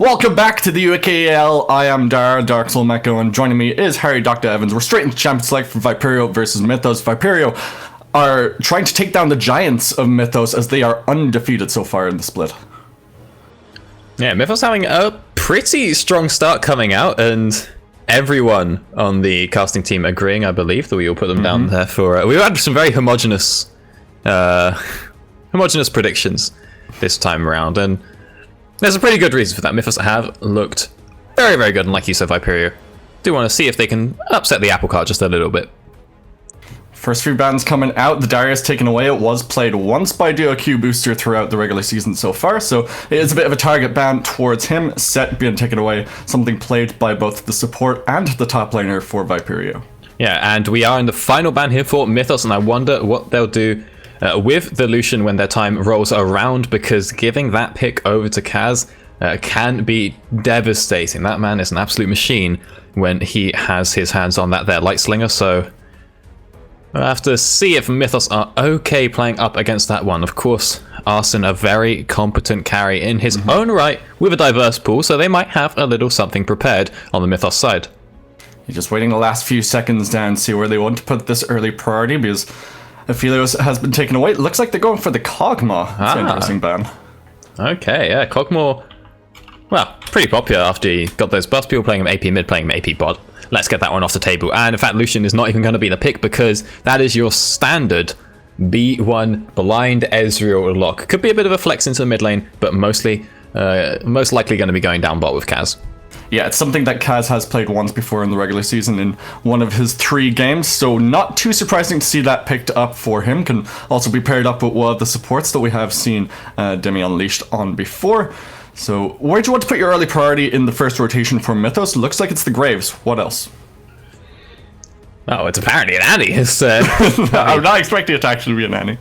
Welcome back to the UKEL. I am Dark Soul Mecho, and joining me is Harry Dr. Evans. We're straight into Champions Select for Viperio versus Mythos. Viperio are trying to take down the giants of Mythos as they are undefeated so far in the split. Yeah, Mythos having a pretty strong start coming out, and everyone on the casting team agreeing, I believe, that we all put them down there for... we've had some very homogenous predictions this time around, and there's a pretty good reason for that. Mythos have looked very, very good, and like you said, Viperio do want to see if they can upset the apple cart just a little bit. First few bans coming out, the Darius taken away. It was played once by DOQ Booster throughout the regular season so far, so it is a bit of a target ban towards him. Set being taken away, something played by both the support and the top laner for Viperio. Yeah, and we are in the final ban here for Mythos, and I wonder what they'll do with the Lucian when their time rolls around, because giving that pick over to Kaz can be devastating. That man is an absolute machine when he has his hands on that there Light Slinger, so we'll have to see if Mythos are okay playing up against that one. Of course, Arsene, a very competent carry in his own right with a diverse pool, so they might have a little something prepared on the Mythos side. You're just waiting the last few seconds down to see where they want to put this early priority, because Aphelios has been taken away. It looks like they're going for the Kog'Maw. That's an interesting ban. Okay, yeah, Kog'Maw, well, pretty popular after he got those buffs. People playing him AP mid, playing him AP bot. Let's get that one off the table. And in fact, Lucian is not even going to be the pick, because that is your standard B1 blind Ezreal lock. Could be a bit of a flex into the mid lane, but most likely going to be going down bot with Kaz. Yeah, it's something that Kaz has played once before in the regular season in one of his 3 games, so not too surprising to see that picked up for him. Can also be paired up with one of the supports that we have seen Demi Unleashed on before. So where do you want to put your early priority in the first rotation for Mythos? Looks like it's the Graves. What else? Oh, it's apparently an Annie. I'm not expecting it to actually be an Annie.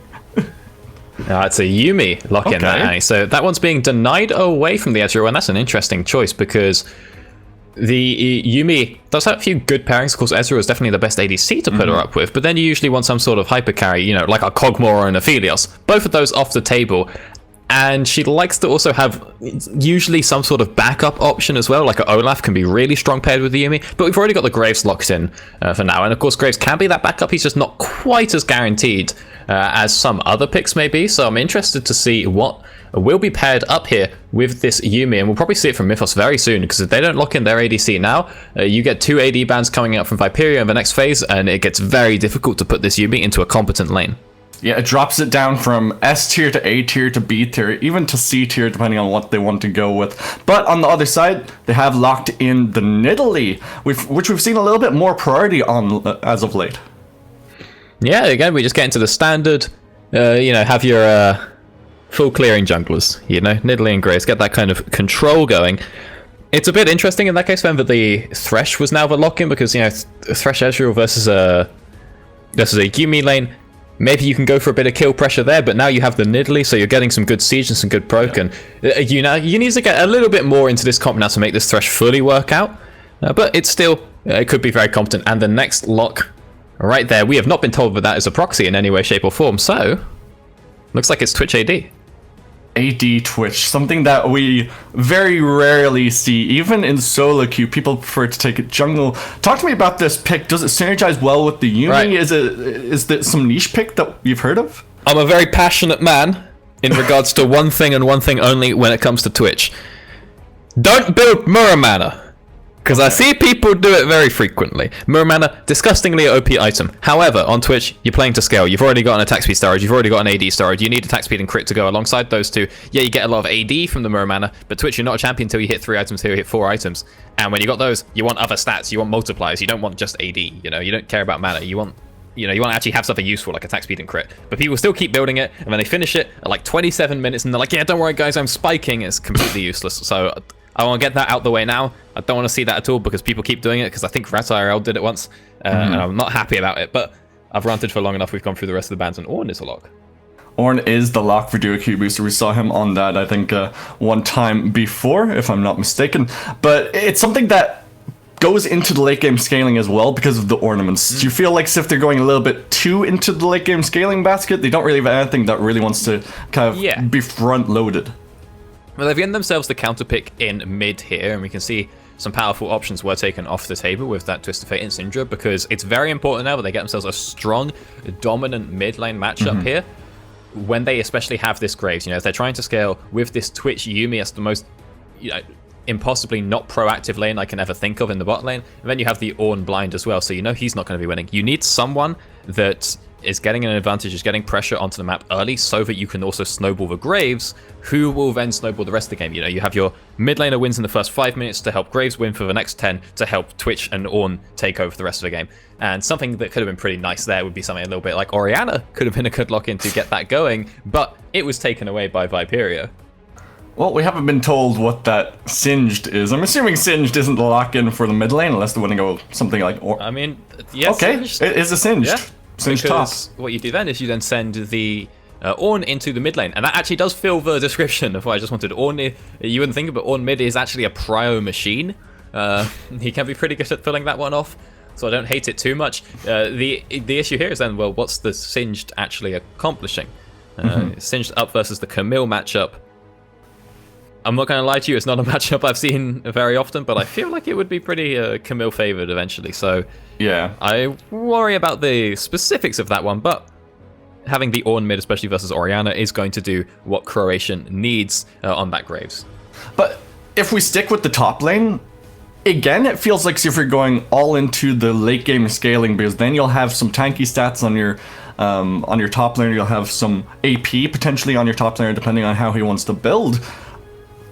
It's a Yuumi lock-in, that Annie. So that one's being denied away from the Ezreal, and that's an interesting choice, because the Yuumi does have a few good pairings. Of course, Ezreal is definitely the best ADC to put her up with, but then you usually want some sort of hyper carry, you know, like a Kog'Maw or an Aphelios. Both of those off the table. And she likes to also have usually some sort of backup option as well, like an Olaf can be really strong paired with the Yuumi, but we've already got the Graves locked in for now, and of course Graves can be that backup. He's just not quite as guaranteed as some other picks may be, so I'm interested to see what will be paired up here with this Yuumi, and we'll probably see it from Mythos very soon, because if they don't lock in their ADC now, you get 2 AD bans coming out from Viperio in the next phase, and it gets very difficult to put this Yuumi into a competent lane. Yeah, it drops it down from S tier to A tier to B tier, even to C tier, depending on what they want to go with. But on the other side, they have locked in the Nidalee, which we've seen a little bit more priority on as of late. Yeah, again, we just get into the standard, have your full clearing junglers, Nidalee and Grace, get that kind of control going. It's a bit interesting in that case, then, that the Thresh was now the lock-in, because, Thresh Ezreal versus a Yuumi lane, maybe you can go for a bit of kill pressure there, but now you have the Nidalee, so you're getting some good siege and some good proc, and you need to get a little bit more into this comp now to make this Thresh fully work out, but it's still, it could be very competent. And the next lock right there, we have not been told that that is a proxy in any way, shape or form, so looks like it's Twitch AD. AD Twitch, something that we very rarely see, even in solo queue. People prefer to take it jungle. Talk to me about this pick. Does it synergize well with the Yuumi? Right. Is there some niche pick that you've heard of? I'm a very passionate man in regards to one thing and one thing only when it comes to Twitch. Don't build Muramana, because I see people do it very frequently. Muramana, disgustingly OP item. However, on Twitch, you're playing to scale. You've already got an attack speed storage. You've already got an AD storage. You need attack speed and crit to go alongside those two. Yeah, you get a lot of AD from the Muramana, but Twitch, you're not a champion until you hit 3 items, until you hit 4 items. And when you got those, you want other stats. You want multipliers. You don't want just AD. You don't care about mana. You want to actually have something useful like attack speed and crit. But people still keep building it, and then they finish it at like 27 minutes, and they're like, yeah, don't worry, guys, I'm spiking. It's completely useless. So I want to get that out the way now. I don't want to see that at all, because people keep doing it, because I think RatIRL did it once, and I'm not happy about it, but I've ranted for long enough. We've gone through the rest of the bans, and Ornn is a lock. Ornn is the lock for DOQ Booster. We saw him on that, I think, one time before, if I'm not mistaken. But it's something that goes into the late game scaling as well because of the ornaments. Do you feel like if they're going a little bit too into the late game scaling basket, they don't really have anything that really wants to kind of be front loaded? Well, they've given themselves the counter pick in mid here, and we can see some powerful options were taken off the table with that Twist of Fate and Syndra, because it's very important now that they get themselves a strong, dominant mid lane matchup here. When they especially have this Graves, if they're trying to scale with this Twitch Yuumi as the most, impossibly not proactive lane I can ever think of in the bot lane, and then you have the Ornn blind as well, so he's not going to be winning. You need someone that is getting an advantage, is getting pressure onto the map early, so that you can also snowball the Graves, who will then snowball the rest of the game. You have your mid laner wins in the first 5 minutes to help Graves win for the next 10 to help Twitch and Ornn take over the rest of the game. And something that could have been pretty nice there would be something a little bit like Orianna could have been a good lock-in to get that going, but it was taken away by Viperio. Well, we haven't been told what that Singed is. I'm assuming Singed isn't the lock-in for the mid lane, unless they want to go something like... Yes. Okay, Singed. it is a Singed. Yeah. Singed top. What you do then is you then send the Ornn into the mid lane, and that actually does fill the description of what I just wanted. Ornn, you wouldn't think it, but Ornn mid is actually a prio machine. He can be pretty good at filling that one off, so I don't hate it too much. The issue here is then, well, what's the Singed actually accomplishing? Singed up versus the Camille matchup. I'm not going to lie to you, it's not a matchup I've seen very often, but I feel like it would be pretty Camille favored eventually, so yeah, I worry about the specifics of that one, but having the Ornn mid, especially versus Orianna, is going to do what Croatian needs on that Graves. But if we stick with the top lane, again, it feels like if you're going all into the late game scaling, because then you'll have some tanky stats on your top laner, you'll have some AP potentially on your top laner, depending on how he wants to build.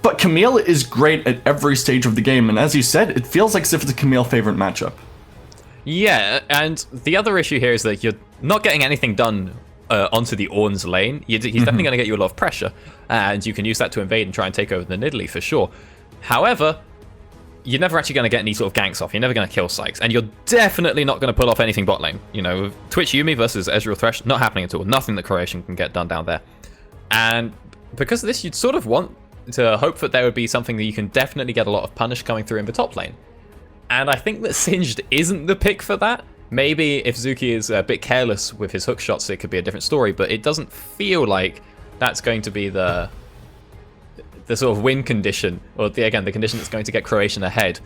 But Camille is great at every stage of the game, and as you said, it feels like as if it's a Camille favorite matchup. Yeah, and the other issue here is that you're not getting anything done onto the Ornn's lane. He's definitely going to get you a lot of pressure, and you can use that to invade and try and take over the Nidalee for sure. However, you're never actually going to get any sort of ganks off. You're never going to kill Sykes, and you're definitely not going to pull off anything bot lane. Twitch Yuumi versus Ezreal Thresh, not happening at all. Nothing that Croatian can get done down there. And because of this, you'd sort of want to hope that there would be something that you can definitely get a lot of punish coming through in the top lane. And I think that Singed isn't the pick for that. Maybe if Zuki is a bit careless with his hook shots, it could be a different story, but it doesn't feel like that's going to be the sort of win condition, or the condition that's going to get Croatian ahead.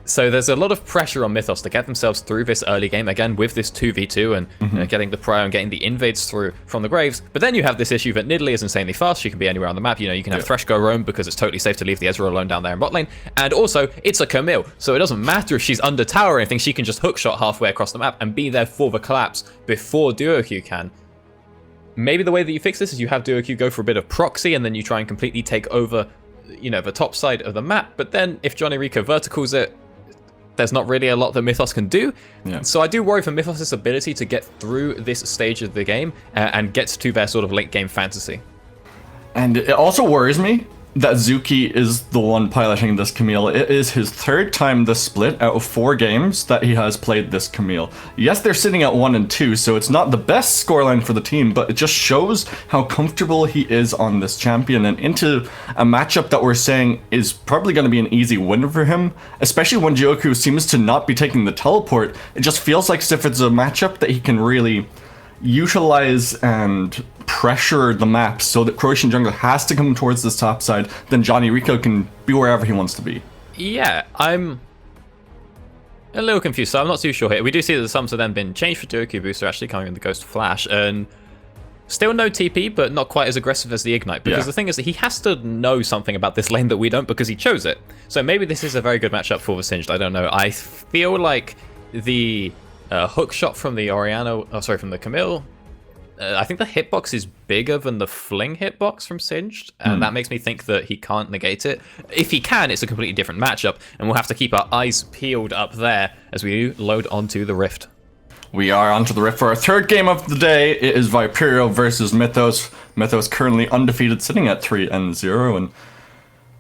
So there's a lot of pressure on Mythos to get themselves through this early game, again, with this 2v2 and getting the prio and getting the invades through from the Graves. But then you have this issue that Nidalee is insanely fast. She can be anywhere on the map. You can have Thresh go roam because it's totally safe to leave the Ezreal alone down there in bot lane. And also, it's a Camille, so it doesn't matter if she's under tower or anything. She can just hookshot halfway across the map and be there for the collapse before DuoQ can. Maybe the way that you fix this is you have DuoQ go for a bit of proxy, and then you try and completely take over, the top side of the map. But then if Johnny Rico verticals it, there's not really a lot that Mythos can do. Yeah. So I do worry for Mythos' ability to get through this stage of the game and get to their sort of late game fantasy. And it also worries me that Zuki is the one piloting this Camille. It is his third time this split out of 4 games that he has played this Camille. Yes, they're sitting at 1 and 2, so it's not the best scoreline for the team, but it just shows how comfortable he is on this champion and into a matchup that we're saying is probably going to be an easy win for him, especially when Jyoku seems to not be taking the teleport. It just feels like as if it's a matchup that he can really utilize and pressure the map so that Croatian jungle has to come towards this top side, then Johnny Rico can be wherever he wants to be. Yeah, I'm a little confused, so I'm not too sure here. We do see that the sums have then been changed for DuoQ Booster actually coming in the Ghost Flash, and still no TP, but not quite as aggressive as the Ignite, because the thing is that he has to know something about this lane that we don't because he chose it. So maybe this is a very good matchup for the Singed, I don't know. I feel like the hook shot from the from the Camille, I think the hitbox is bigger than the fling hitbox from Singed, and that makes me think that he can't negate it. If he can, it's a completely different matchup, and we'll have to keep our eyes peeled up there as we load onto the Rift. We are onto the Rift for our third game of the day. It is Viperio versus Mythos. Mythos currently undefeated, sitting at 3-0, and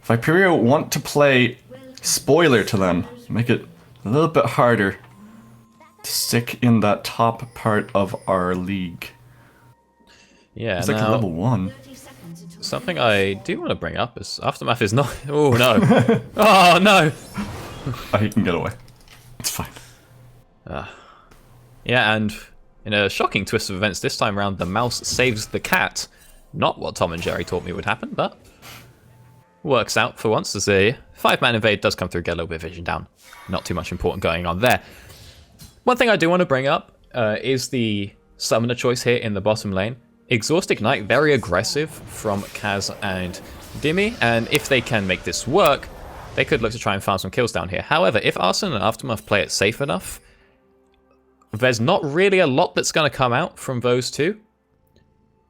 Viperio want to play spoiler to them, make it a little bit harder to stick in that top part of our league. Yeah, it's like a level 1. Something I do want to bring up is Aftermath is not... Oh, no. Oh, no. Oh, he can get away. It's fine. Yeah, and in a shocking twist of events this time around, the mouse saves the cat. Not what Tom and Jerry taught me would happen, but works out for once, as the 5-man invade does come through, get a little bit of vision down. Not too much important going on there. One thing I do want to bring up is the summoner choice here in the bottom lane. Exhaust Ignite, very aggressive from Kaz and Dimmy, and if they can make this work, they could look to try and farm some kills down here. However, if Arsene and Aftermath play it safe enough, there's not really a lot that's going to come out from those two,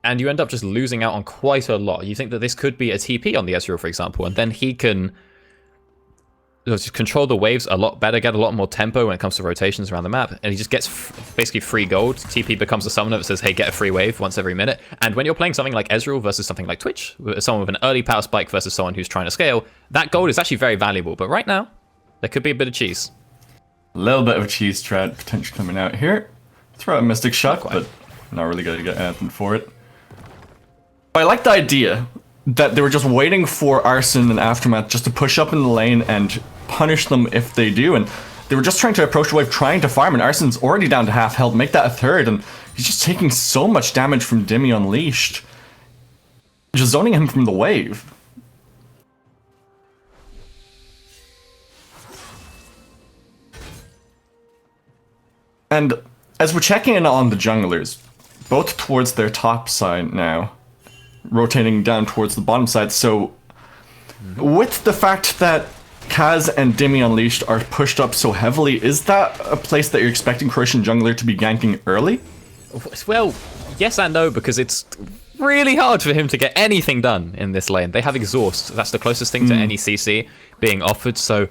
and you end up just losing out on quite a lot. You think that this could be a TP on the Ezreal, for example, and then he can just control the waves a lot better, get a lot more tempo when it comes to rotations around the map, and he just gets basically free gold. TP becomes a summoner that says, hey, get a free wave once every minute. And when you're playing something like Ezreal versus something like Twitch, someone with an early power spike versus someone who's trying to scale, that gold is actually very valuable. But right now, there could be a bit of cheese. A little bit of cheese threat potentially coming out here. Throw out a Mystic Shot, but not really going to get anything for it. I like the idea that they were just waiting for Arsene and Aftermath just to push up in the lane and punish them if they do, and they were just trying to approach the wave, trying to farm, and Arsene's already down to half health, make that a third, and he's just taking so much damage from Dimmy Unleashed. Just zoning him from the wave. And as we're checking in on the junglers, both towards their top side now, rotating down towards the bottom side, so with the fact that Kaz and Dimmy Unleashed are pushed up so heavily, is that a place that you're expecting Croatian jungler to be ganking early? Well, yes and no, because it's really hard for him to get anything done in this lane. They have Exhaust. That's the closest thing to any CC being offered, so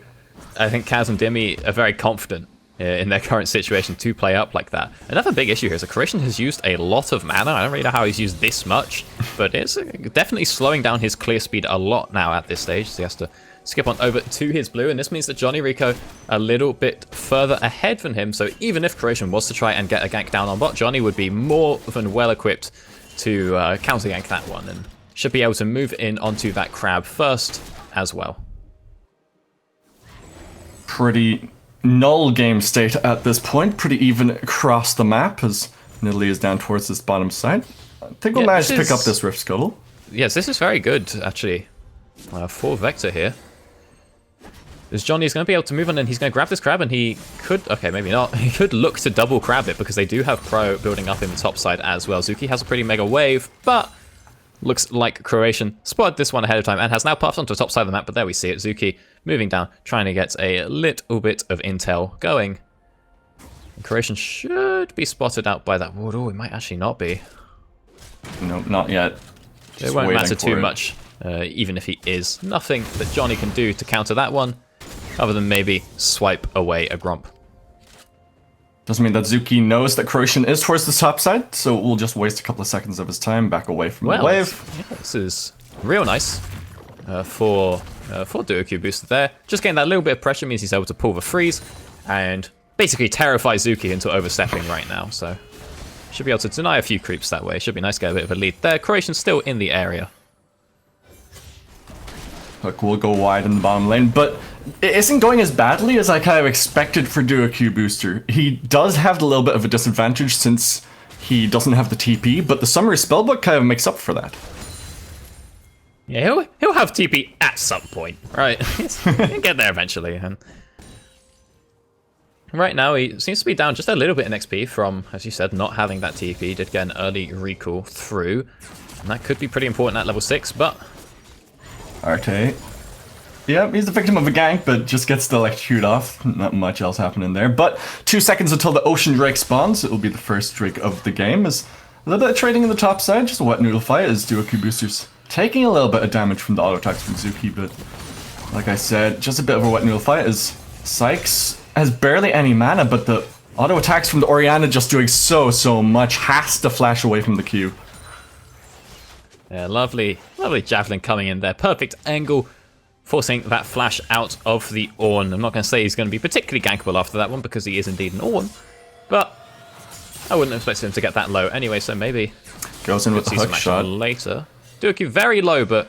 I think Kaz and Dimmy are very confident in their current situation to play up like that. Another big issue here is that Croatian has used a lot of mana. I don't really know how he's used this much, but it's definitely slowing down his clear speed a lot now at this stage, so he has to skip on over to his blue, and this means that Johnny Rico a little bit further ahead than him, so even if Croatian was to try and get a gank down on bot, Johnny would be more than well equipped to counter gank that one, and should be able to move in onto that crab first as well. Pretty null game state at this point, pretty even across the map as Nidalee is down towards this bottom side. I think we'll manage to pick up this Rift Scuttle. Yes, this is very good, actually, for Vector here. As Johnny's going to be able to move on, and he's going to grab this crab, and he could, okay, maybe not, he could look to double crab it, because they do have Pro building up in the top side as well. Zuki has a pretty mega wave, but looks like Croatian spotted this one ahead of time, and has now puffed onto the top side of the map, but there we see it, Zuki moving down, trying to get a little bit of intel going. And Croatian should be spotted out by that ward. Oh, it might actually not be. No, not yet. It won't matter too much, even if he is. Nothing that Johnny can do to counter that one, other than maybe swipe away a Gromp. Doesn't mean that Zuki knows that Croatian is towards the top side, so we'll just waste a couple of seconds of his time back away from the wave. Yeah, this is real nice for Duoku booster there. Just getting that little bit of pressure means he's able to pull the freeze and basically terrify Zuki into overstepping right now, so should be able to deny a few creeps that way. Should be nice to get a bit of a lead there. Croatian's still in the area. Look, we'll go wide in the bottom lane, but it isn't going as badly as I kind of expected for Duoku Booster. He does have a little bit of a disadvantage since he doesn't have the TP, but the Summer Spellbook kind of makes up for that. Yeah, he'll have TP at some point, right? He'll get there eventually. And right now, he seems to be down just a little bit in XP from, as you said, not having that TP. He did get an early recall through, and that could be pretty important at level 6, but Arte. Yeah, he's the victim of a gank, but just gets the electrocute off. Not much else happening there. But 2 seconds until the Ocean Drake spawns. It will be the first Drake of the game. As a little bit of trading in the top side, just a wet noodle fight as Duoku Boosters taking a little bit of damage from the auto attacks from Zuki, but like I said, just a bit of a wet noodle fight as Sykes has barely any mana, but the auto attacks from the Orianna just doing so much, has to flash away from the Q. Yeah, lovely javelin coming in there. Perfect angle, forcing that flash out of the Ornn. I'm not going to say he's going to be particularly gankable after that one, because he is indeed an Ornn, but I wouldn't expect him to get that low anyway, so maybe goes in with the hook shot later. Duoku very low, but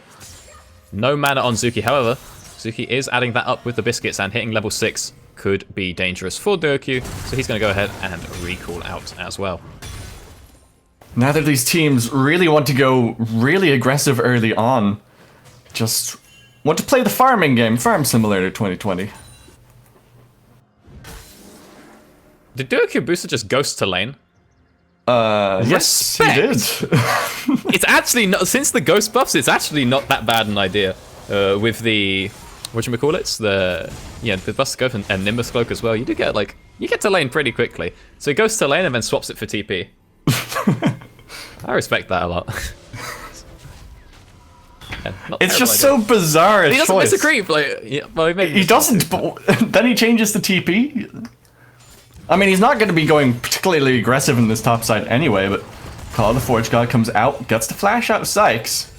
no mana on Zuki. However, Zuki is adding that up with the biscuits, and hitting level 6 could be dangerous for Duoku, so he's going to go ahead and recall out as well. Now that these teams really want to go really aggressive early on, just Want to play the farming game, Farm Simulator 2020. Did Duoku Booster just ghost to lane? Yes, he did. It's actually not, since the ghost buffs, it's actually not that bad an idea. With the, whatchamacallits, the Buster Scope and Nimbus Cloak as well, you do get, like, you get to lane pretty quickly. So he goes to lane and then swaps it for TP. I respect that a lot. Yeah, it's just so bizarre. He doesn't choice. disagree. Like, yeah, well, he doesn't. But then he changes the TP. I mean, he's not going to be going particularly aggressive in this top side anyway. But Call of the Forge God comes out, gets the flash out of Sykes.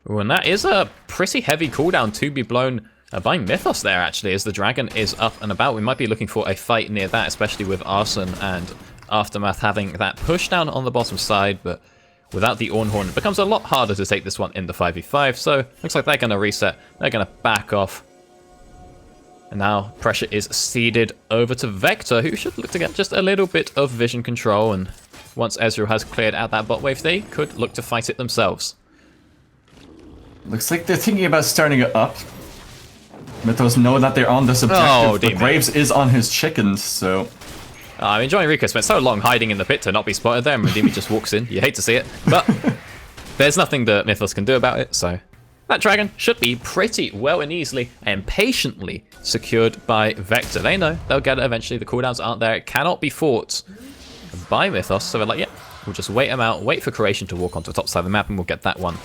Ooh, and that is a pretty heavy cooldown to be blown by Mythos there, actually, as the dragon is up and about. We might be looking for a fight near that, especially with Arson and Aftermath having that push down on the bottom side, but without the Ornhorn, it becomes a lot harder to take this one in the 5v5, so looks like they're going to reset. They're going to back off. And now pressure is ceded over to Vector, who should look to get just a little bit of vision control, and once Ezreal has cleared out that bot wave, they could look to fight it themselves. Looks like they're thinking about starting it up. Mythos know that they're on this objective, but Graves is on his chickens, so... I mean, Johnny Rico spent so long hiding in the pit to not be spotted there, and Redeemy just walks in. You hate to see it, but there's nothing that Mythos can do about it, so... That dragon should be pretty well and easily and patiently secured by Vector. They know they'll get it eventually. The cooldowns aren't there. It cannot be fought by Mythos, so they're like, yeah, we'll just wait them out, wait for Creation to walk onto the top side of the map, and we'll get that one.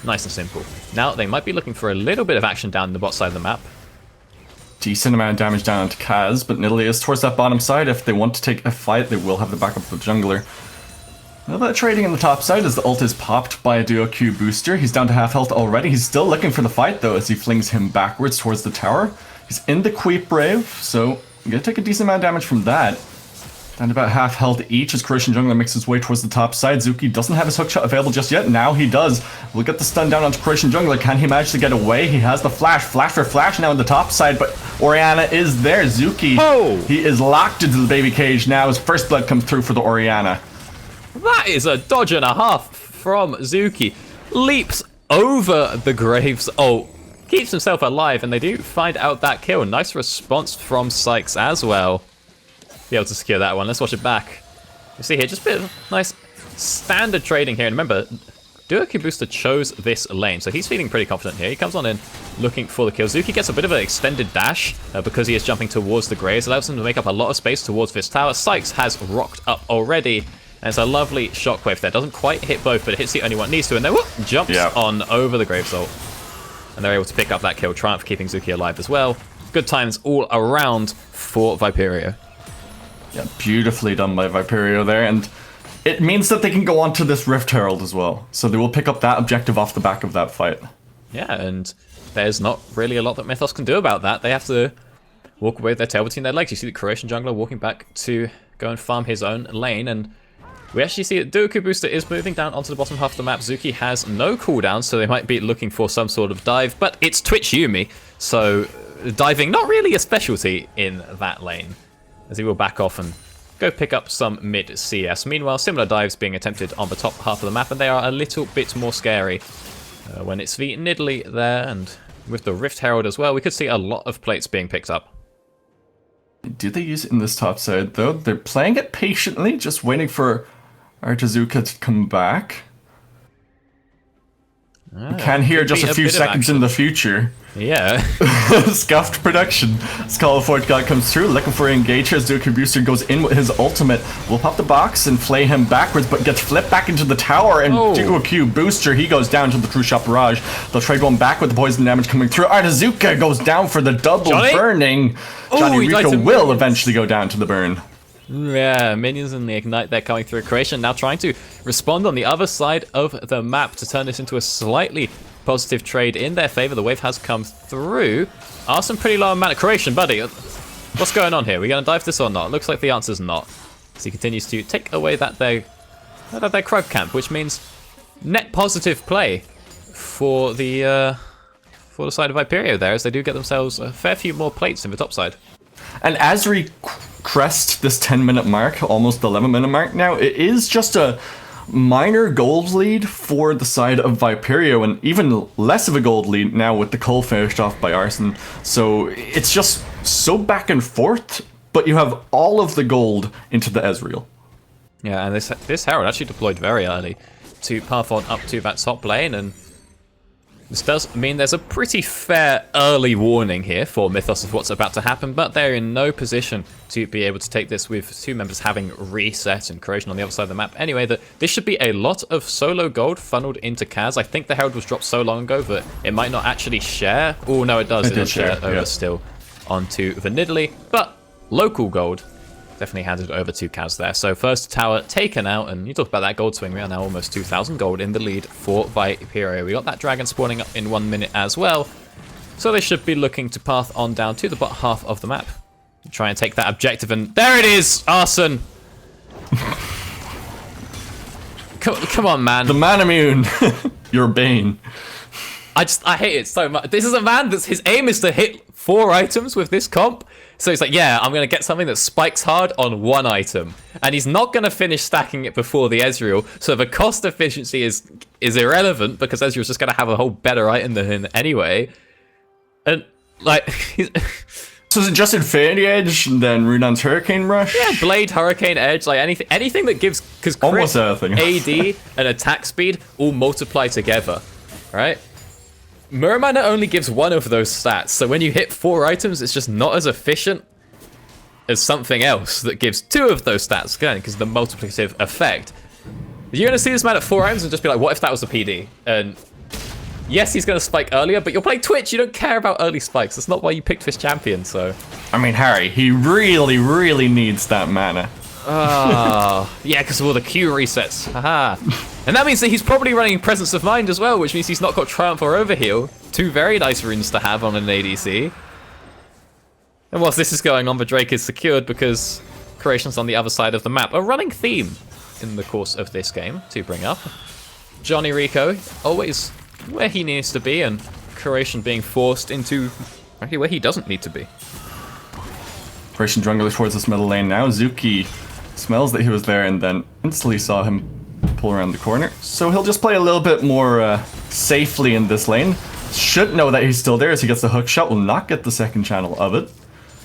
Nice and simple. Now, they might be looking for a little bit of action down the bot side of the map. Decent amount of damage down to Kaz, but Nidalee is towards that bottom side. If they want to take a fight, they will have the backup of the jungler. Now that trading in the top side as the ult is popped by a duo Q booster. He's down to half health already. He's still looking for the fight though as he flings him backwards towards the tower. He's in the Queep Brave, so I'm gonna take a decent amount of damage from that. Down to about half health each as Croatian Jungler makes his way towards the top side. Zuki doesn't have his hookshot available just yet. Now he does. We'll get the stun down onto Croatian Jungler. Can he manage to get away? He has the flash. Flash for flash now in the top side, but Orianna is there. Zuki, he is locked into the baby cage now as first blood comes through for the Orianna. That is a dodge and a half from Zuki. Leaps over the Graves ult. Keeps himself alive, and they do find out that kill. Nice response from Sykes as well. Be able to secure that one. Let's watch it back. You see here, just a bit of nice standard trading here. And remember, Duoku Booster chose this lane, so he's feeling pretty confident here. He comes on in looking for the kill. Zuki gets a bit of an extended dash because he is jumping towards the Graves. Allows him to make up a lot of space towards this tower. Sykes has rocked up already. And it's a lovely shockwave there. Doesn't quite hit both, but it hits the only one it needs to. And then whoop, jumps on over the Graves ult. And they're able to pick up that kill. Triumph keeping Zuki alive as well. Good times all around for Viperio. Yeah, beautifully done by Viperio there, and it means that they can go on to this Rift Herald as well. So they will pick up that objective off the back of that fight. Yeah, and there's not really a lot that Mythos can do about that. They have to walk away with their tail between their legs. You see the Croatian jungler walking back to go and farm his own lane, and we actually see that Duoku Booster is moving down onto the bottom half of the map. Zuki has no cooldown, so they might be looking for some sort of dive, but it's Twitch Yumi, so diving not really a specialty in that lane, as he will back off and go pick up some mid CS. Meanwhile, similar dives being attempted on the top half of the map, and they are a little bit more scary when it's the Nidalee there, and with the Rift Herald as well, we could see a lot of plates being picked up. Do they use it in this top side, though? They're playing it patiently, just waiting for Artezuka to come back. We can hear just a few seconds in the future. Yeah. Scuffed production. Call of the Forge God comes through, looking for Engager as Duoku Booster goes in with his ultimate. Will pop the box and flay him backwards, but gets flipped back into the tower, and Duoku Booster, he goes down to the True Shot Barrage. They'll trade one back with the poison damage coming through. Artezuka goes down for the double burning. Johnny Rico will eventually go down to the burn. Yeah, minions and the Ignite there coming through. Creation now trying to respond on the other side of the map to turn this into a slightly positive trade in their favor. The wave has come through. Arson pretty low on mana. Creation, buddy, what's going on here? Are we going to dive this or not? Looks like the answer's not. So he continues to take away their Krug camp, which means net positive play for the side of Viperio there, as they do get themselves a fair few more plates in the top side. And as we crest this 10-minute mark, almost 11-minute mark now, it is just a minor gold lead for the side of Viperio, and even less of a gold lead now with the cull finished off by Arson. So it's just so back and forth, but you have all of the gold into the Ezreal. Yeah, and this Herald actually deployed very early to path on up to that top lane, and this does mean there's a pretty fair early warning here for Mythos of what's about to happen, but they're in no position to be able to take this with two members having reset and Croatian on the other side of the map. Anyway, this should be a lot of solo gold funneled into Kaz. I think the Herald was dropped so long ago that it might not actually share. Oh, no, it does. It does share over still onto the Nidalee, but local gold definitely handed over to Kaz there. So first tower taken out, and you talk about that gold swing. We are now almost 2,000 gold in the lead for Viperio. We got that dragon spawning up in 1 minute as well. So they should be looking to path on down to the bottom half of the map. Try and take that objective, and there it is! Arson! Come on, man. The man immune. Your bane. I hate it so much. This is a man that's his aim is to hit 4 items with this comp. So he's like, yeah, I'm going to get something that spikes hard on 1 item. And he's not going to finish stacking it before the Ezreal. So the cost efficiency is irrelevant because Ezreal's just going to have a whole better item than him anyway. And, like... So is it just Infinity Edge and then Runan's Hurricane Rush? Yeah, Blade, Hurricane Edge, like anything that gives... Because almost everything. AD and attack speed all multiply together, right? Muramana only gives 1 of those stats, so when you hit 4 items, it's just not as efficient as something else that gives 2 of those stats, again, because of the multiplicative effect. You're going to see this man at 4 items and just be like, what if that was the PD? And yes, he's going to spike earlier, but you're playing Twitch, you don't care about early spikes. That's not why you picked this champion, so... I mean, Harry, he really, really needs that mana. Oh, yeah, because of all the Q resets. Haha. And that means that he's probably running Presence of Mind as well, which means he's not got Triumph or Overheal. 2 very nice runes to have on an ADC. And whilst this is going on, the Drake is secured because Croatian's on the other side of the map. A running theme in the course of this game to bring up. Johnny Rico, always where he needs to be, and Croatian being forced into actually where he doesn't need to be. Croatian jungler towards this middle lane now. Zuki smells that he was there and then instantly saw him pull around the corner. So he'll just play a little bit more safely in this lane. Should know that he's still there as he gets the hook shot. Will not get the second channel of it.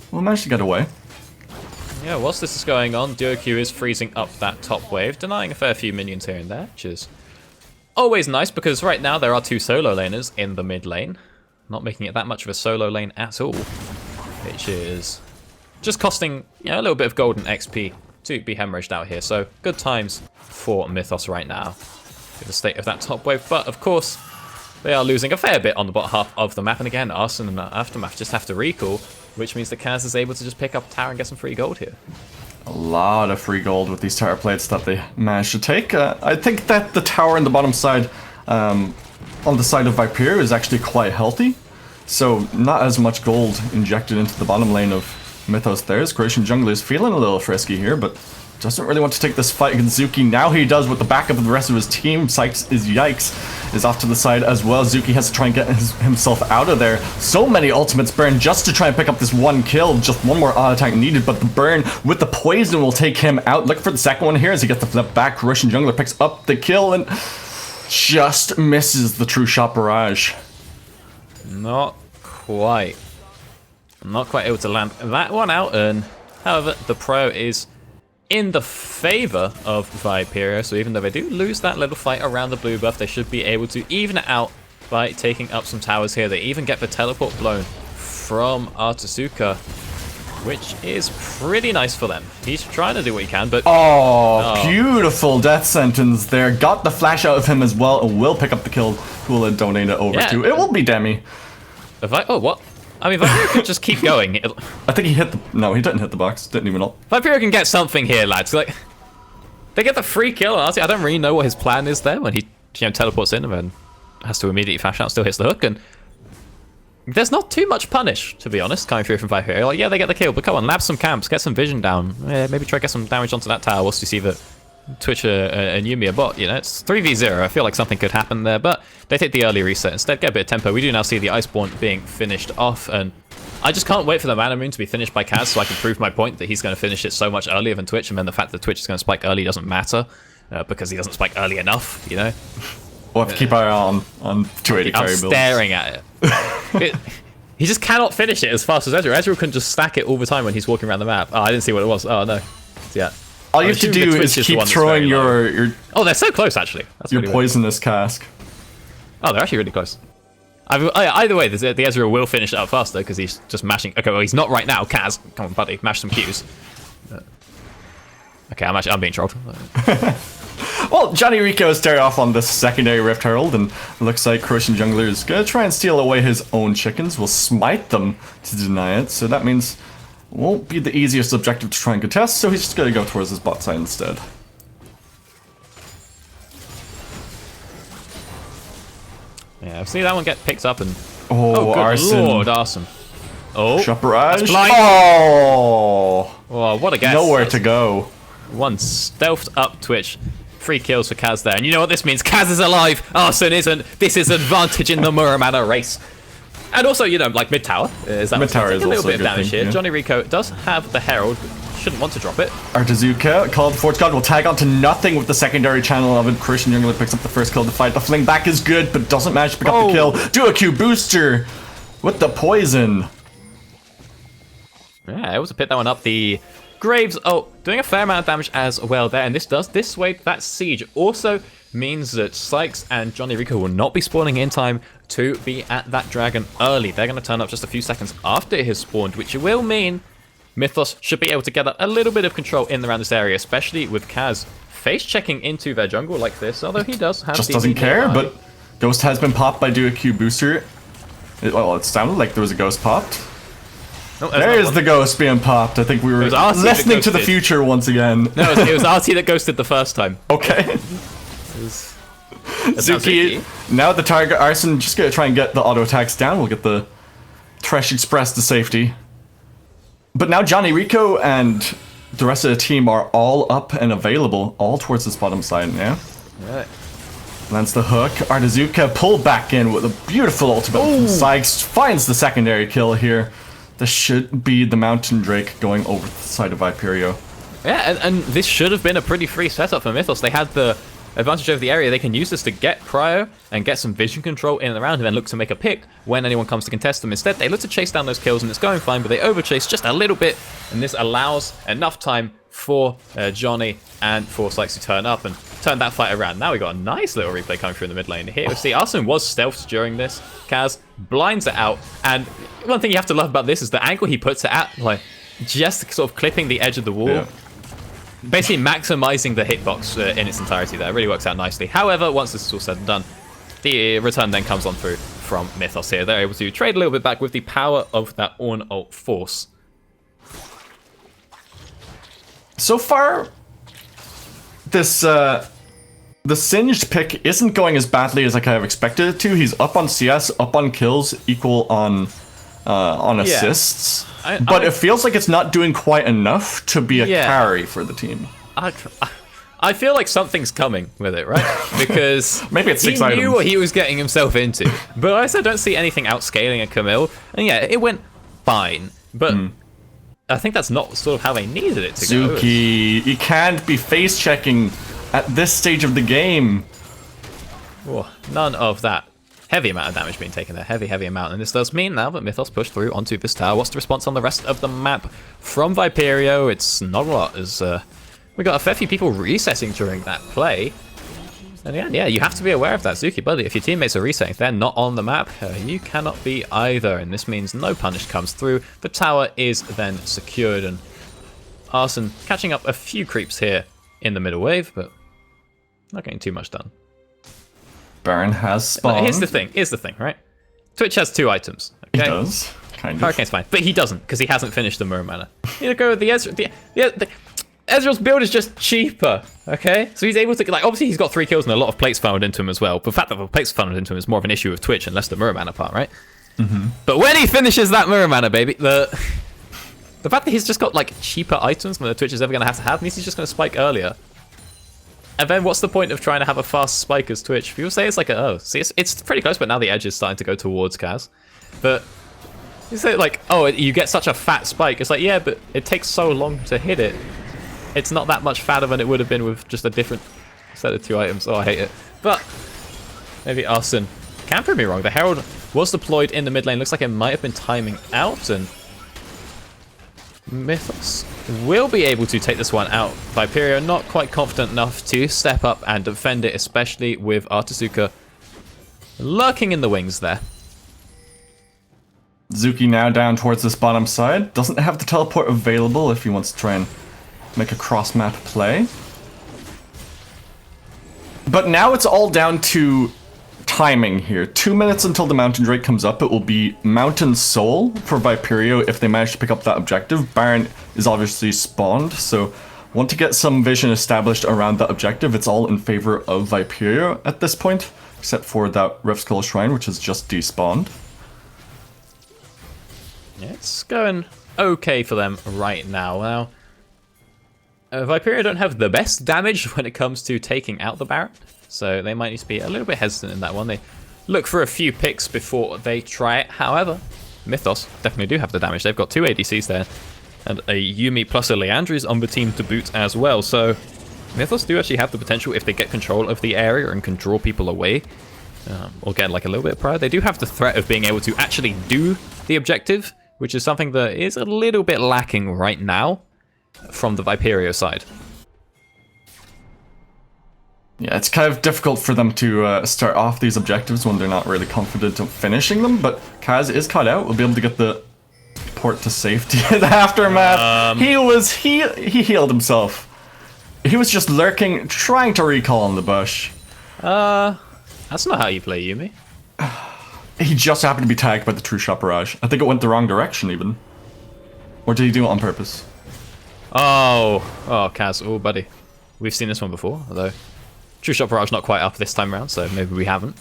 Will manage to get away. Yeah, whilst this is going on, DuoQ is freezing up that top wave, denying a fair few minions here and there, which is always nice because right now there are 2 solo laners in the mid lane. Not making it that much of a solo lane at all, which is just costing, you know, a little bit of gold and XP to be hemorrhaged out here. So good times for Mythos right now with the state of that top wave. But of course, they are losing a fair bit on the bottom half of the map. And again, Arson and Aftermath just have to recall, which means that Kaz is able to just pick up a tower and get some free gold here. A lot of free gold with these tower plates that they managed to take. I think that the tower on the bottom side, on the side of Viperio, is actually quite healthy. So not as much gold injected into the bottom lane of Mythos there. His Croatian jungler is feeling a little frisky here, but doesn't really want to take this fight against Zuki. Now he does with the backup of the rest of his team. Sykes is Yikes is off to the side as well. Zuki has to try and get himself out of there. So many ultimates burn just to try and pick up this 1 kill. Just 1 more auto attack needed, but the burn with the poison will take him out. Look for the second one here as he gets the flip back. Croatian jungler picks up the kill and just misses the true shot barrage. Not quite. Not quite able to land that one out, and however, the pro is in the favor of Viperio, so even though they do lose that little fight around the blue buff, they should be able to even it out by taking up some towers here. They even get the teleport blown from Artasuka, which is pretty nice for them. He's trying to do what he can, but... Oh, beautiful death sentence there. Got the flash out of him as well, and will pick up the kill. Who will donate it over to? It will be Demi. Oh, what? I mean, Viperio could just keep going. I think he hit the... No, he didn't hit the box. Didn't even ult. Viperio can get something here, lads. Like, they get the free kill. Honestly, I don't really know what his plan is there when he, you know, teleports in and then has to immediately flash out, still hits the hook, and there's not too much punish, to be honest, coming through from Viperio. Like, yeah, they get the kill, but come on, lab some camps, get some vision down. Maybe try to get some damage onto that tower whilst you see the Twitch and Yumi a bot. You know, it's 3v0. I feel like something could happen there, but they take the early reset instead, get a bit of tempo. We do now see the Iceborne being finished off, and I just can't wait for the Mana Moon to be finished by Kaz so I can prove my point that he's going to finish it so much earlier than Twitch, and then the fact that Twitch is going to spike early doesn't matter. because he doesn't spike early enough, you know? We'll have to keep our eye on 280 I'm carry builds. staring at it. He just cannot finish it as fast as Ezreal. Ezreal can just stack it all the time when he's walking around the map. Oh, I didn't see what it was. Oh, no. Yeah. All you have to do is keep throwing your Oh, they're so close, actually. That's your really poisonous cask. Oh, they're actually really close. Either way, the Ezreal will finish it up faster because he's just mashing. Okay, well, he's not right now. Kaz, come on, buddy, mash some Qs. Okay, I'm being trolled. Well, Johnny Rico is starting off on this secondary Rift Herald, and it looks like Croatian Jungler is going to try and steal away his own chickens. We'll smite them to deny it, so that means it won't be the easiest objective to try and contest, so he's just going to go towards his bot side instead. Yeah, I've seen that one get picked up and... Oh, good Arson. lord, Arson. Oh, Shot barrage. that's blind. Oh! Oh, what a guess. Nowhere to go. One stealthed up Twitch. 3 kills for Kaz there. And you know what this means? Kaz is alive. Arson isn't. This is advantage in the Muramana race. And also, you know, like mid-tower. Is that Mid-tower is a little also bit a of good damage thing, here. yeah. Johnny Rico does have the Herald, but shouldn't want to drop it. Artizuka, called Forge God, will tag onto nothing with the secondary channel of it. Christian Jungler picks up the first kill of the fight. The fling back is good, but doesn't manage to pick up the kill. Do a Q booster with the poison. Yeah, able to pick that one up. The Graves, doing a fair amount of damage as well there. And this sway that siege also means that Sykes and Johnny Rico will not be spawning in time to be at that dragon early. They're going to turn up just a few seconds after it has spawned, which will mean Mythos should be able to gather a little bit of control in and around this area, especially with Kaz face checking into their jungle like this, although he does have Just DP doesn't care, nearby. but Ghost has been popped by Do a Q booster. Well, it sounded like there was a Ghost popped. Oh, There's the Ghost being popped. I think we were was RT that listening to the ghosted. future once again. No, it was RT that ghosted the first time. Okay. That's not Zuki, now the target Arson, just gonna try and get the auto attacks down. We'll get the Thresh Express to safety. But now Johnny Rico and the rest of the team are all up and available, all towards this bottom side, yeah? Right. Lands the hook. Artizuka pulled back in with a beautiful ultimate from Sykes. Finds the secondary kill here. This should be the Mountain Drake going over the side of Viperio. Yeah, and this should have been a pretty free setup for Mythos. They had the advantage over the area. They can use this to get cryo and get some vision control in and around, and then look to make a pick when anyone comes to contest them. Instead, they look to chase down those kills, and it's going fine, but they overchase just a little bit, and this allows enough time for Johnny and for Sykes to turn up and turn that fight around. Now we got a nice little replay coming through in the mid lane here. See, Arson was stealthed during this. Kaz blinds it out, and one thing you have to love about this is the angle he puts it at, like just sort of clipping the edge of the wall. Yeah. Basically maximizing the hitbox in its entirety there. It really works out nicely. However, once this is all said and done, the return then comes on through from Mythos here. They're able to trade a little bit back with the power of that Ornn ult force. So far, this the Singed pick isn't going as badly as I kind of expected it to. He's up on CS, up on kills, equal on assists. But it feels like it's not doing quite enough to be a carry for the team. I feel like something's coming with it, right? Because Maybe it's 6 he items. knew what he was getting himself into. But I also don't see anything outscaling a Camille. And yeah, it went fine. But I think that's not sort of how they needed it to go. Zuki, you can't be face checking at this stage of the game. Oh, none of that. Heavy amount of damage being taken there. Heavy amount. And this does mean now that Mythos pushed through onto this tower. What's the response on the rest of the map from Viperio? It's not a lot, as we got a fair few people resetting during that play. And again, yeah, you have to be aware of that, Zuki, buddy. If your teammates are resetting, if they're not on the map, you cannot be either. And this means no punish comes through. The tower is then secured, and Arson catching up a few creeps here in the middle wave, but not getting too much done. Baron has spawned. Here's the thing, right? Twitch has 2 items. Okay? He does, kind of. Hurricane's fine, but he doesn't, because he hasn't finished the Muramana. You go with the Ezreal. The Ezreal's build is just cheaper, okay? So he's able to, like, obviously he's got 3 kills and a lot of plates funneled into him as well. But the fact that the plates funneled into him is more of an issue with Twitch and less the Muramana part, right? But when he finishes that Muramana, baby, the fact that he's just got, like, cheaper items than the Twitch is ever going to have means he's just going to spike earlier. And then what's the point of trying to have a fast spike as Twitch? People say it's like see, it's pretty close, but now the edge is starting to go towards Kaz. But you say like, oh, you get such a fat spike. It's like, yeah, but it takes so long to hit it. It's not that much fatter than it would have been with just a different instead of 2 items. Oh, I hate it. But maybe Arsene can prove me wrong. The Herald was deployed in the mid lane. Looks like it might have been timing out, and Mythos will be able to take this one out. Viperio not quite confident enough to step up and defend it, especially with Artezuka lurking in the wings there. Zuki now down towards this bottom side. Doesn't have the teleport available if he wants to try and make a cross-map play. But now it's all down to timing here. 2 minutes until the Mountain Drake comes up. It will be Mountain Soul for Viperio if they manage to pick up that objective. Baron is obviously spawned, so want to get some vision established around that objective. It's all in favor of Viperio at this point, except for that Riftskull Shrine, which is just despawned. Yeah, it's going okay for them right now. Viperio don't have the best damage when it comes to taking out the Baron, so they might need to be a little bit hesitant in that one. They look for a few picks before they try it. However, Mythos definitely do have the damage. They've got 2 ADCs there, and a Yuumi plus a Leandri's on the team to boot as well. So Mythos do actually have the potential, if they get control of the area and can draw people away, or get like a little bit of pride. They do have the threat of being able to actually do the objective, which is something that is a little bit lacking right now from the Viperio side. Yeah, it's kind of difficult for them to start off these objectives when they're not really confident of finishing them, but Kaz is caught out. We'll be able to get the port to safety in the aftermath. He healed himself. He was just lurking, trying to recall in the bush. That's not how you play Yuumi. He just happened to be tagged by the True Shot Barrage. I think it went the wrong direction even. Or did he do it on purpose? Oh, Kaz, oh buddy. We've seen this one before, although True Shot Barrage not quite up this time around, so maybe we haven't.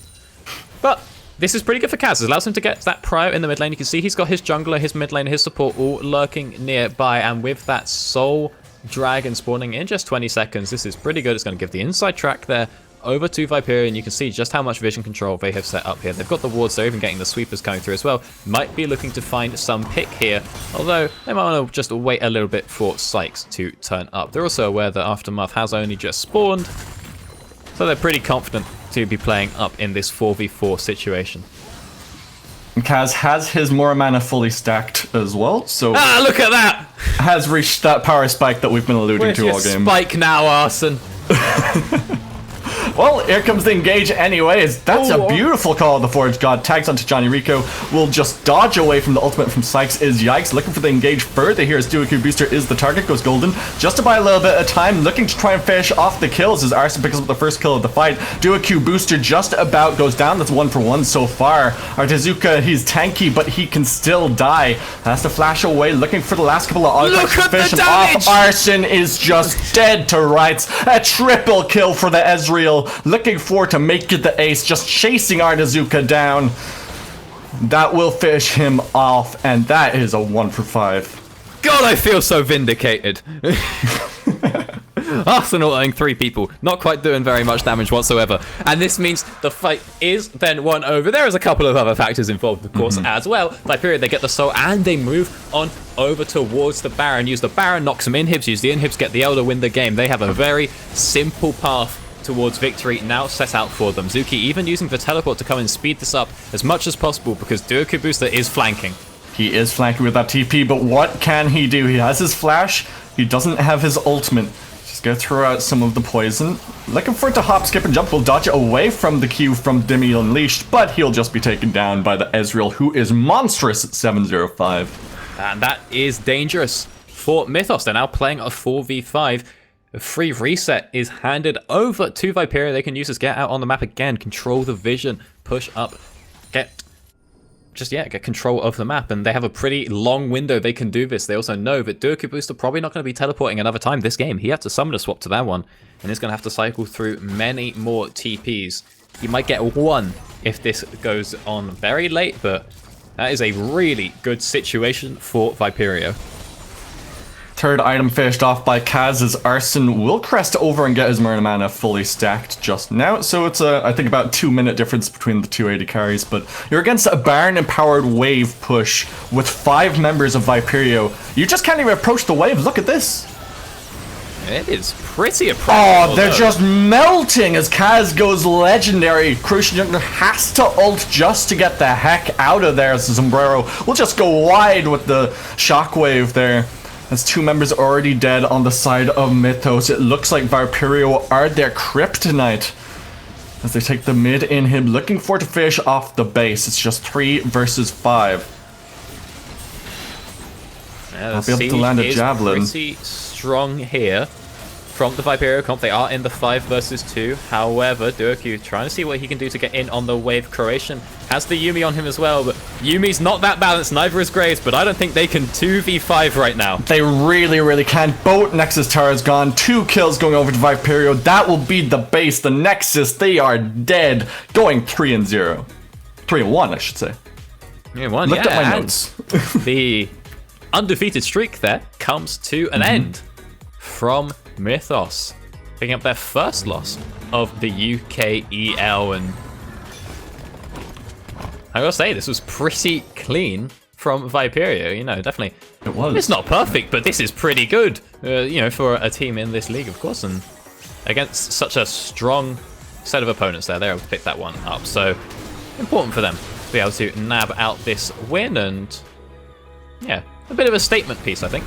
But this is pretty good for Kaz. It allows him to get that prio in the mid lane. You can see he's got his jungler, his mid lane, his support all lurking nearby, and with that Soul Dragon spawning in just 20 seconds, this is pretty good. It's going to give the inside track there over to Viperio, and you can see just how much vision control they have set up here. They've got the wards, they're even getting the sweepers coming through as well. Might be looking to find some pick here, although they might want to just wait a little bit for Sykes to turn up. They're also aware that Aftermath has only just spawned, so they're pretty confident to be playing up in this 4v4 situation. And Kaz has his Moramana fully stacked as well, so... look at that! Has reached that power spike that we've been alluding to all game. Spike now, Arsene. Well, here comes the engage anyways. That's a beautiful call of the Forge God. Tags onto Johnny Rico. Will just dodge away from the ultimate from Sykes is Yikes. Looking for the engage further here as Duoku Booster is the target. Goes golden. Just to buy a little bit of time. Looking to try and finish off the kills as Arsene picks up the first kill of the fight. Duoku Booster just about goes down. That's 1 for 1 so far. Artezuka, he's tanky, but he can still die. Has to flash away. Looking for the last couple of Look at the damage! Arsene is just dead to rights. A triple kill for the Ezreal. Looking for to make it the ace, just chasing Artezuka down. That will finish him off, and that is a 1 for 5. God, I feel so vindicated. Arsenal owing 3 people, not quite doing very much damage whatsoever, and this means the fight is then won over. There is a couple of other factors involved, of course, as well. Viperio, they get the soul, and they move on over towards the Baron. Use the Baron, knock some inhibs, use the inhibs, get the Elder, win the game. They have a very simple path towards victory now set out for them. Zuki even using the teleport to come and speed this up as much as possible because Duoku Booster is flanking. He is flanking with that TP, but what can he do? He has his flash, he doesn't have his ultimate. Just gonna throw out some of the poison. Looking for it to hop, skip, and jump. Will dodge away from the Q from Demi Unleashed, but he'll just be taken down by the Ezreal, who is monstrous at 705. And that is dangerous for Mythos. They're now playing a 4v5. A free reset is handed over to Viperio. They can use this, get out on the map again, control the vision, push up, get control of the map, and they have a pretty long window they can do this. They also know that Duoku Booster probably not going to be teleporting another time this game. He had to summon a swap to that one, and he's going to have to cycle through many more TPs. He might get 1 if this goes on very late, but that is a really good situation for Viperio. Third item finished off by Kaz as Arsene will crest over and get his Mana fully stacked just now. So it's I think about 2 minute difference between the 2 AD carries, but you're against a Baron empowered wave push with 5 members of Viperio. You just can't even approach the wave. Look at this. It is pretty approachable. Oh, they're just melting as Kaz goes legendary. Crucian Jungler has to ult just to get the heck out of there. So Sombrero will just go wide with the shockwave there. As 2 members already dead on the side of Mythos. It looks like Viperio are their kryptonite. As they take the mid inhib, looking for to fish off the base. It's just 3 versus 5. Yeah, I'll be able to land a javelin. Pretty strong here from the Viperio comp. They are in the 5 versus 2. However, Duoku trying to see what he can do to get in on the wave. Croatian has the Yuumi on him as well, but Yuumi's not that balanced, neither is Graves, but I don't think they can 2v5 right now. They really, really can. Both Nexus towers gone. 2 kills going over to Viperio. That will be the base. The Nexus, they are dead. Going 3-0. 3-1, I should say. 3-1, Looked at my notes. The undefeated streak there comes to an end from Mythos, picking up their first loss of the UKEL, and I gotta say, this was pretty clean from Viperio. You know, definitely. It was. It's not perfect, but this is pretty good. You know, for a team in this league, of course, and against such a strong set of opponents there, they're able to pick that one up. So important for them to be able to nab out this win, and yeah, a bit of a statement piece, I think.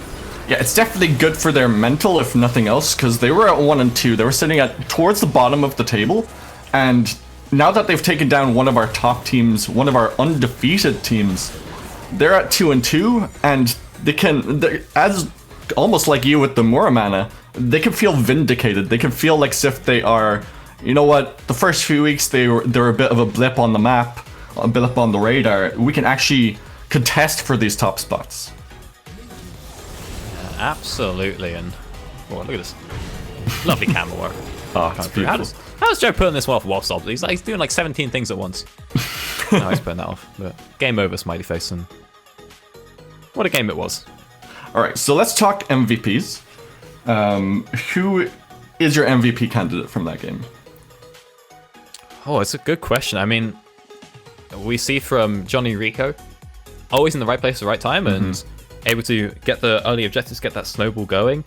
Yeah, it's definitely good for their mental, if nothing else, because they were at 1 and 2. They were sitting at towards the bottom of the table, and now that they've taken down one of our top teams, one of our undefeated teams, they're at 2 and 2, and they're, as almost like you with the Muramana, they can feel vindicated. They can feel like as if they are, you know what? The first few weeks they were a bit of a blip on the map, a blip on the radar. We can actually contest for these top spots. Absolutely, and oh, look at this lovely camera work. Oh, it's beautiful. How does Joe putting this one off whilst off? He's doing like 17 things at once. No, he's putting that off. But game over, smiley face, and what a game it was. All right, so let's talk MVPs. Who is your MVP candidate from that game? Oh, it's a good question. I mean, we see from Johnny Rico, always in the right place at the right time, and able to get the early objectives, get that snowball going.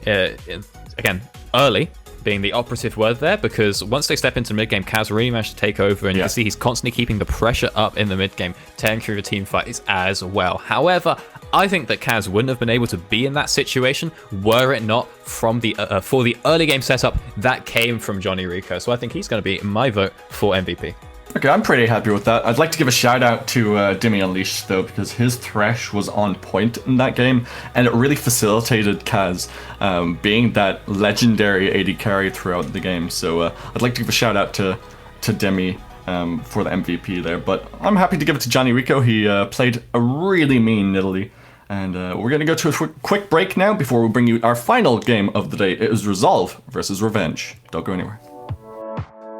Again, early being the operative word there, because once they step into mid-game, Kaz really managed to take over, and you can see he's constantly keeping the pressure up in the mid-game, tearing through the team fights as well. However, I think that Kaz wouldn't have been able to be in that situation were it not from the for the early game setup that came from Johnny Rico. So I think he's going to be my vote for MVP. Okay, I'm pretty happy with that. I'd like to give a shout out to Dimmy Unleashed though, because his thresh was on point in that game, and it really facilitated Kaz being that legendary AD carry throughout the game. So I'd like to give a shout out to Dimmy for the MVP there. But I'm happy to give it to Johnny Rico. He played a really mean Nidalee. And we're going to go to a quick break now before we bring you our final game of the day. It is Resolve versus Revenge. Don't go anywhere.